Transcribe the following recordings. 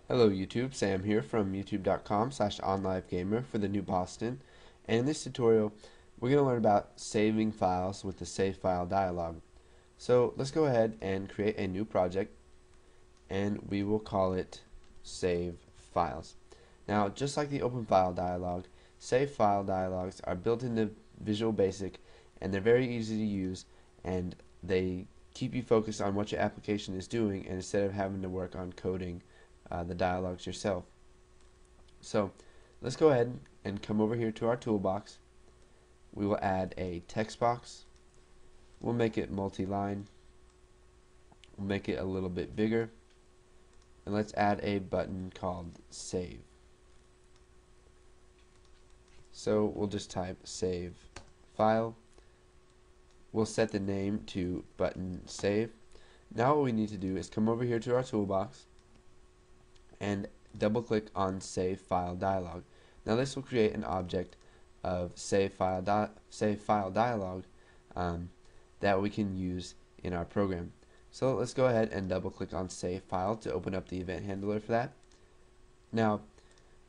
Hello YouTube, Sam here from youtube.com/onlivegamer for the new Boston, and in this tutorial we're going to learn about saving files with the Save File dialog. So let's go ahead and create a new project, and we will call it Save Files. Now, just like the Open File dialog, Save File dialogs are built into Visual Basic, and they're very easy to use, and they keep you focused on what your application is doing, and instead of having to work on coding the dialogues yourself. So let's go ahead and come over here to our toolbox. We will add a text box. We'll make it multi-line. We'll make it a little bit bigger. And let's add a button called Save. So we'll just type Save File. We'll set the name to Button Save. Now what we need to do is come over here to our toolbox and double click on Save File Dialog. Now this will create an object of Save File Dialog that we can use in our program. So let's go ahead and double click on Save File to open up the event handler for that. Now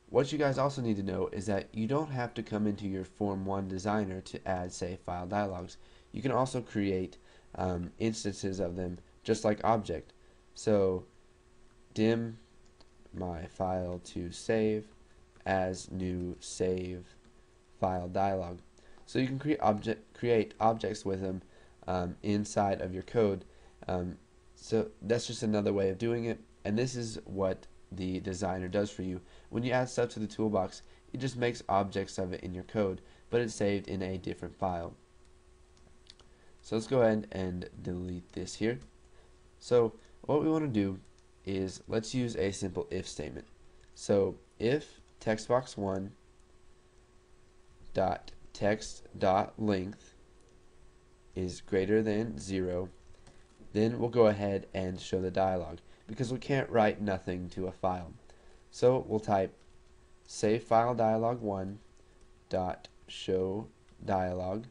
what you guys also need to know is that you don't have to come into your Form 1 designer to add Save File Dialogs. You can also create instances of them just like object. So dim my file to save as new Save File Dialog. So you can create objects with them inside of your code. So that's just another way of doing it, and this is what the designer does for you. When you add stuff to the toolbox, it just makes objects of it in your code, but it's saved in a different file. So let's go ahead and delete this here. So what we want to do is let's use a simple if statement. So if textbox1 dot text dot length is greater than 0, then we'll go ahead and show the dialog, because we can't write nothing to a file. So we'll type save file dialog 1 dot show dialog,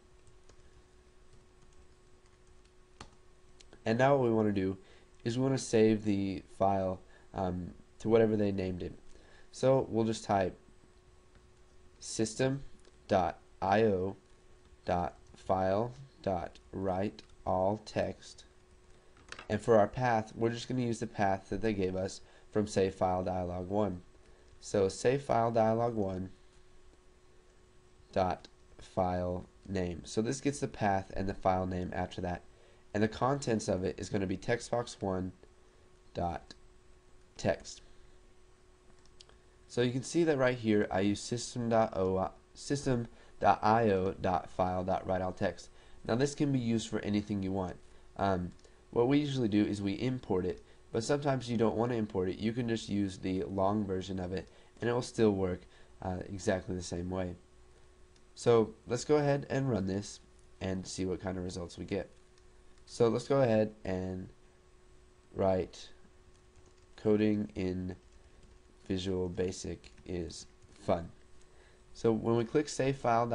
and now what we want to do is we want to save the file to whatever they named it. So we'll just type system.io.file.write all text, and for our path we're just going to use the path that they gave us from Save File Dialog 1. So Save File Dialog 1 dot file name. So this gets the path and the file name after that, and the contents of it is going to be textbox1 dot text. So you can see that right here I use system.io.file.writeAllText. Now this can be used for anything you want. What we usually do is we import it, but sometimes you don't want to import it. You can just use the long version of it and it will still work exactly the same way. So let's go ahead and run this and see what kind of results we get. So let's go ahead and write coding in Visual Basic is fun. So when we click Save File,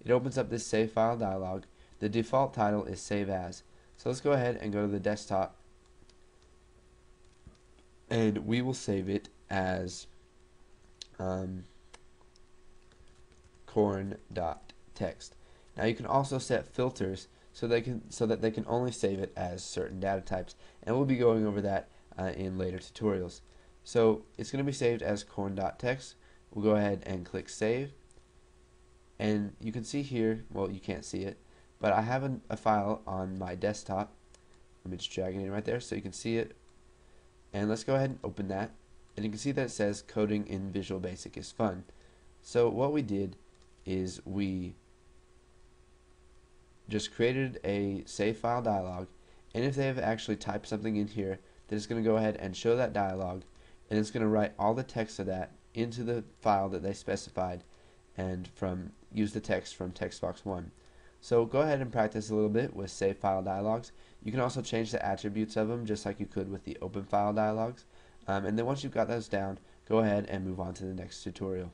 it opens up this Save File dialog. The default title is Save As. So let's go ahead and go to the desktop, and we will save it as corn.txt. Now you can also set filters so that they can only save it as certain data types, and we'll be going over that in later tutorials. So it's going to be saved as corn.txt. We'll go ahead and click save, and you can see here, well, you can't see it, but I have a file on my desktop. Let me just drag it in right there so you can see it, and let's go ahead and open that, and you can see that it says coding in Visual Basic is fun. So what we did is we just created a save file dialog, and if they have actually typed something in here, then it's going to go ahead and show that dialog, and it's going to write all the text of that into the file that they specified, and use the text from textbox1. So go ahead and practice a little bit with save file dialogs. You can also change the attributes of them just like you could with the open file dialogs, and then once you've got those down, go ahead and move on to the next tutorial.